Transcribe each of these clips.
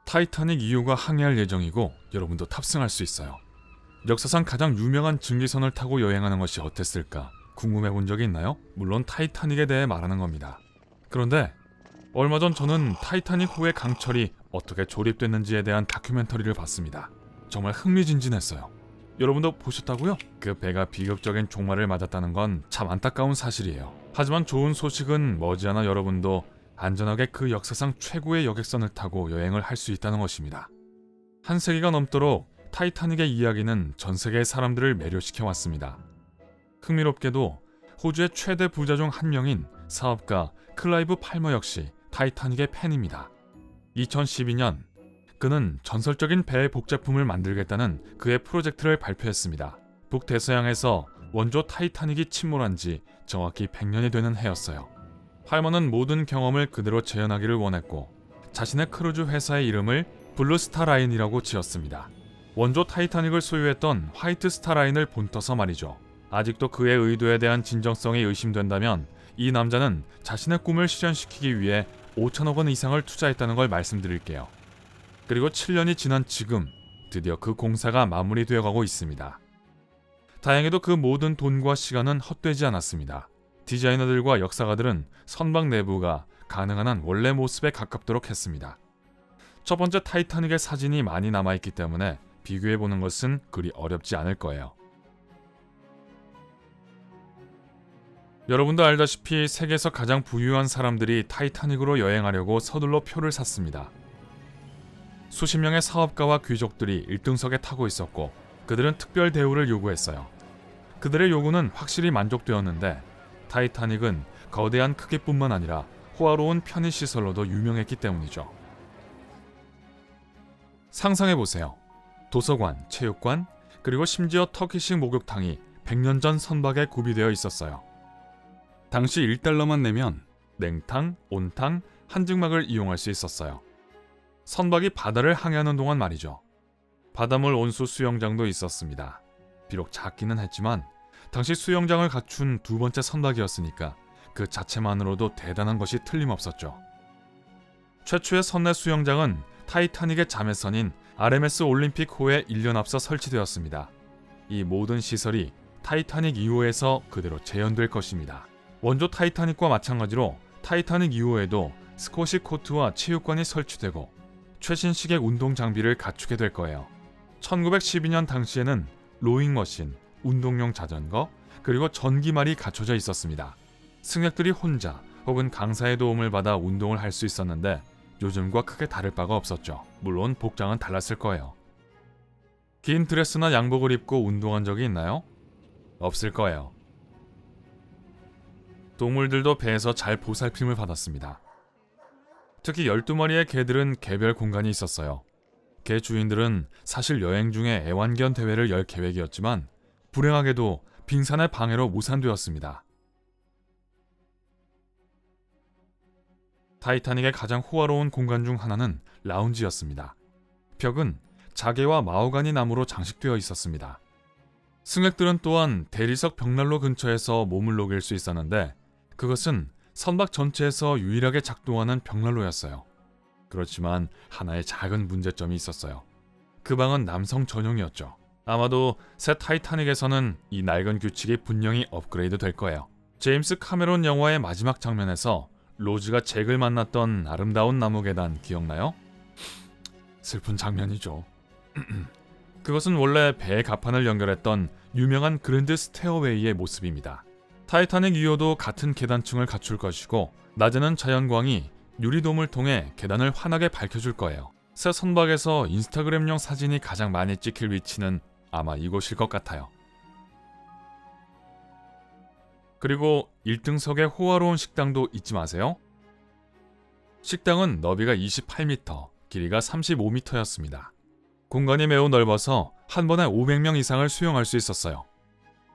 타이타닉 2호가 항해할 예정이고 여러분도 탑승할 수 있어요. 역사상 가장 유명한 증기선을 타고 여행하는 것이 어땠을까 궁금해 본 적이 있나요? 물론 타이타닉에 대해 말하는 겁니다. 그런데 얼마 전 저는 타이타닉호의 강철이 어떻게 조립됐는지에 대한 다큐멘터리를 봤습니다. 정말 흥미진진했어요. 여러분도 보셨다고요? 그 배가 비극적인 종말을 맞았다는 건 참 안타까운 사실이에요. 하지만 좋은 소식은 머지않아 여러분도 안전하게 그 역사상 최고의 여객선을 타고 여행을 할 수 있다는 것입니다. 한 세기가 넘도록 타이타닉의 이야기는 전 세계의 사람들을 매료시켜 왔습니다. 흥미롭게도 호주의 최대 부자 중 한 명인 사업가 클라이브 팔머 역시 타이타닉의 팬입니다. 2012년 그는 전설적인 배의 복제품을 만들겠다는 그의 프로젝트를 발표했습니다. 북대서양에서 원조 타이타닉이 침몰한 지 정확히 100년이 되는 해였어요. 팔머는 모든 경험을 그대로 재현하기를 원했고 자신의 크루즈 회사의 이름을 블루스타라인이라고 지었습니다. 원조 타이타닉을 소유했던 화이트스타라인을 본떠서 말이죠. 아직도 그의 의도에 대한 진정성이 의심된다면 이 남자는 자신의 꿈을 실현시키기 위해 5천억 원 이상을 투자했다는 걸 말씀드릴게요. 그리고 7년이 지난 지금 드디어 그 공사가 마무리되어 가고 있습니다. 다행히도 그 모든 돈과 시간은 헛되지 않았습니다. 디자이너들과 역사가들은 선박 내부가 가능한 한 원래 모습에 가깝도록 했습니다. 첫 번째 타이타닉의 사진이 많이 남아있기 때문에 비교해보는 것은 그리 어렵지 않을 거예요. 여러분도 알다시피 세계에서 가장 부유한 사람들이 타이타닉으로 여행하려고 서둘러 표를 샀습니다. 수십 명의 사업가와 귀족들이 1등석에 타고 있었고 그들은 특별 대우를 요구했어요. 그들의 요구는 확실히 만족되었는데 타이타닉은 거대한 크기뿐만 아니라 호화로운 편의시설로도 유명했기 때문이죠. 상상해보세요. 도서관, 체육관, 그리고 심지어 터키식 목욕탕이 100년 전 선박에 구비되어 있었어요. 당시 1달러만 내면 냉탕, 온탕, 한증막을 이용할 수 있었어요. 선박이 바다를 항해하는 동안 말이죠. 바닷물 온수 수영장도 있었습니다. 비록 작기는 했지만 당시 수영장을 갖춘 두 번째 선박이었으니까 그 자체만으로도 대단한 것이 틀림없었죠. 최초의 선내 수영장은 타이타닉의 자매선인 RMS 올림픽호에 1년 앞서 설치되었습니다. 이 모든 시설이 타이타닉 2호에서 그대로 재현될 것입니다. 원조 타이타닉과 마찬가지로 타이타닉 2호에도 스쿼시 코트와 체육관이 설치되고 최신식의 운동 장비를 갖추게 될 거예요. 1912년 당시에는 로잉머신, 운동용 자전거, 그리고 전기말이 갖춰져 있었습니다. 승객들이 혼자 혹은 강사의 도움을 받아 운동을 할 수 있었는데 요즘과 크게 다를 바가 없었죠. 물론 복장은 달랐을 거예요. 긴 드레스나 양복을 입고 운동한 적이 있나요? 없을 거예요. 동물들도 배에서 잘 보살핌을 받았습니다. 특히 12마리의 개들은 개별 공간이 있었어요. 개 주인들은 사실 여행 중에 애완견 대회를 열 계획이었지만 불행하게도 빙산의 방해로 무산되었습니다. 타이타닉의 가장 호화로운 공간 중 하나는 라운지였습니다. 벽은 자개와 마호가니 나무로 장식되어 있었습니다. 승객들은 또한 대리석 벽난로 근처에서 몸을 녹일 수 있었는데 그것은 선박 전체에서 유일하게 작동하는 벽난로였어요. 그렇지만 하나의 작은 문제점이 있었어요. 그 방은 남성 전용이었죠. 아마도 새 타이타닉에서는 이 낡은 규칙이 분명히 업그레이드 될 거예요. 제임스 카메론 영화의 마지막 장면에서 로즈가 잭을 만났던 아름다운 나무 계단 기억나요? 슬픈 장면이죠. 그것은 원래 배의 갑판을 연결했던 유명한 그랜드 스테어웨이의 모습입니다. 타이타닉 2호도 같은 계단층을 갖출 것이고 낮에는 자연광이 유리돔을 통해 계단을 환하게 밝혀줄 거예요. 새 선박에서 인스타그램용 사진이 가장 많이 찍힐 위치는 아마 이곳일 것 같아요. 그리고 1등석의 호화로운 식당도 잊지 마세요. 식당은 너비가 28m, 길이가 35m였습니다. 공간이 매우 넓어서 한 번에 500명 이상을 수용할 수 있었어요.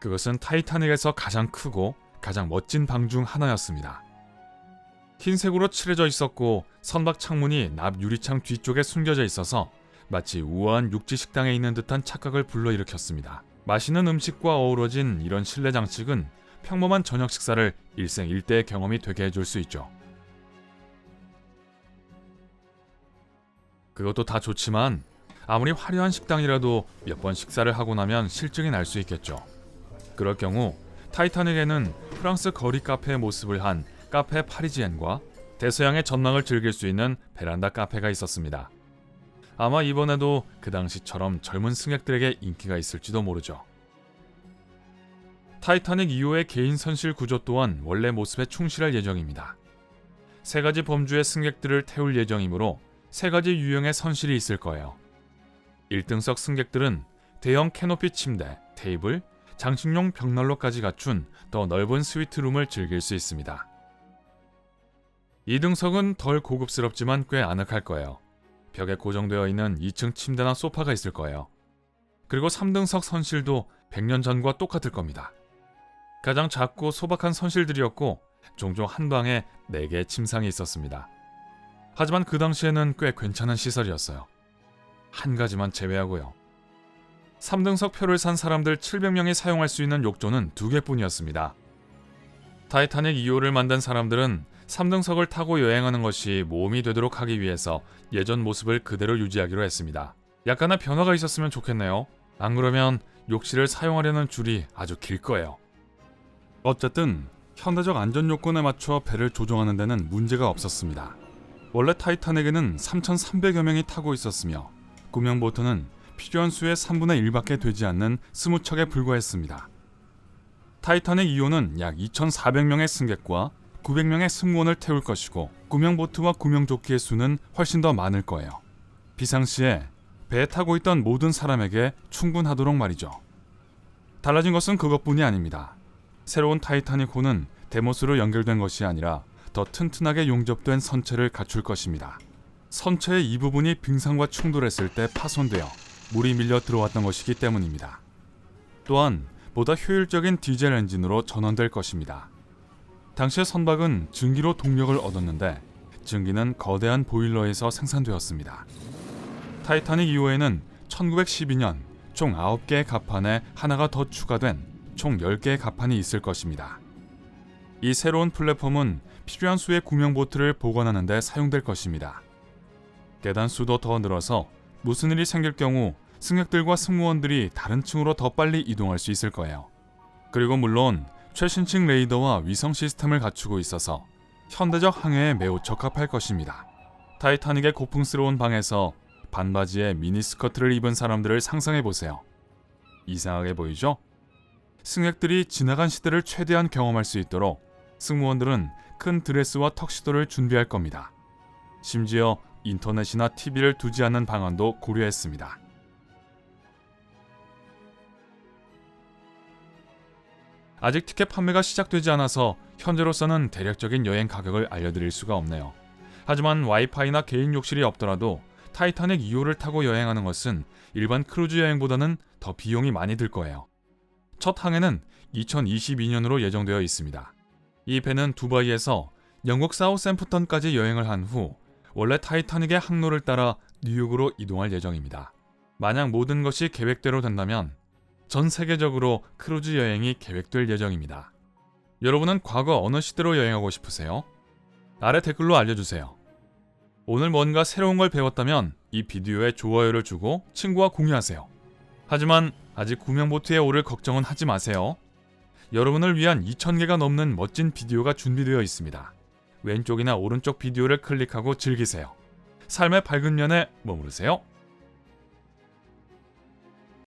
그것은 타이타닉에서 가장 크고 가장 멋진 방 중 하나였습니다. 흰색으로 칠해져 있었고 선박 창문이 납 유리창 뒤쪽에 숨겨져 있어서 마치 우아한 육지 식당에 있는 듯한 착각을 불러일으켰습니다. 맛있는 음식과 어우러진 이런 실내 장식은 평범한 저녁 식사를 일생일대의 경험이 되게 해줄 수 있죠. 그것도 다 좋지만 아무리 화려한 식당이라도 몇 번 식사를 하고 나면 실증이 날 수 있겠죠. 그럴 경우 타이타닉에는 프랑스 거리 카페의 모습을 한 카페 파리지엔과 대서양의 전망을 즐길 수 있는 베란다 카페가 있었습니다. 아마 이번에도 그 당시처럼 젊은 승객들에게 인기가 있을지도 모르죠. 타이타닉 2호의 개인 선실 구조 또한 원래 모습에 충실할 예정입니다. 3가지 범주의 승객들을 태울 예정이므로 3가지 유형의 선실이 있을 거예요. 1등석 승객들은 대형 캐노피 침대, 테이블, 장식용 벽난로까지 갖춘 더 넓은 스위트룸을 즐길 수 있습니다. 2등석은 덜 고급스럽지만 꽤 아늑할 거예요. 벽에 고정되어 있는 2층 침대나 소파가 있을 거예요. 그리고 3등석 선실도 100년 전과 똑같을 겁니다. 가장 작고 소박한 선실들이었고 종종 한 방에 4개의 침상이 있었습니다. 하지만 그 당시에는 꽤 괜찮은 시설이었어요. 한 가지만 제외하고요. 3등석 표를 산 사람들 700명이 사용할 수 있는 욕조는 2개뿐이었습니다. 타이타닉 2호를 만든 사람들은 3등석을 타고 여행하는 것이 모험이 되도록 하기 위해서 예전 모습을 그대로 유지하기로 했습니다. 약간의 변화가 있었으면 좋겠네요. 안 그러면 욕실을 사용하려는 줄이 아주 길 거예요. 어쨌든 현대적 안전 요건에 맞춰 배를 조종하는 데는 문제가 없었습니다. 원래 타이타닉에는 3,300여 명이 타고 있었으며 구명보트는 필요한 수의 3분의 1밖에 되지 않는 20척에 불과했습니다. 타이타닉 2호는 약 2,400명의 승객과 900명의 승무원을 태울 것이고 구명보트와 구명조끼의 수는 훨씬 더 많을 거예요. 비상시에 배에 타고 있던 모든 사람에게 충분하도록 말이죠. 달라진 것은 그것뿐이 아닙니다. 새로운 타이타닉호는 대모스로 연결된 것이 아니라 더 튼튼하게 용접된 선체를 갖출 것입니다. 선체의 이 부분이 빙산과 충돌했을 때 파손되어 물이 밀려 들어왔던 것이기 때문입니다. 또한 보다 효율적인 디젤 엔진으로 전원될 것입니다. 당시의 선박은 증기로 동력을 얻었는데 증기는 거대한 보일러에서 생산되었습니다. 타이타닉 2호에는 1912년 총 9개의 갑판에 하나가 더 추가된 총 10개의 갑판이 있을 것입니다. 이 새로운 플랫폼은 필요한 수의 구명보트를 보관하는 데 사용될 것입니다. 계단 수도 더 늘어서 무슨 일이 생길 경우 승객들과 승무원들이 다른 층으로 더 빨리 이동할 수 있을 거예요. 그리고 물론 최신식 레이더와 위성 시스템을 갖추고 있어서 현대적 항해에 매우 적합할 것입니다. 타이타닉의 고풍스러운 방에서 반바지에 미니스커트를 입은 사람들을 상상해보세요. 이상하게 보이죠? 승객들이 지나간 시대를 최대한 경험할 수 있도록 승무원들은 큰 드레스와 턱시도를 준비할 겁니다. 심지어 인터넷이나 TV를 두지 않는 방안도 고려했습니다. 아직 티켓 판매가 시작되지 않아서 현재로서는 대략적인 여행 가격을 알려드릴 수가 없네요. 하지만 와이파이나 개인 욕실이 없더라도 타이타닉 2호를 타고 여행하는 것은 일반 크루즈 여행보다는 더 비용이 많이 들 거예요. 첫 항해는 2022년으로 예정되어 있습니다. 이 배는 두바이에서 영국 사우샘프턴까지 여행을 한 후 원래 타이타닉의 항로를 따라 뉴욕으로 이동할 예정입니다. 만약 모든 것이 계획대로 된다면 전 세계적으로 크루즈 여행이 계획될 예정입니다. 여러분은 과거 어느 시대로 여행하고 싶으세요? 아래 댓글로 알려주세요. 오늘 뭔가 새로운 걸 배웠다면 이 비디오에 좋아요를 주고 친구와 공유하세요. 하지만 아직 구명보트에 오를 걱정은 하지 마세요. 여러분을 위한 2000개가 넘는 멋진 비디오가 준비되어 있습니다. 왼쪽이나 오른쪽 비디오를 클릭하고 즐기세요. 삶의 밝은 면에 머무르세요.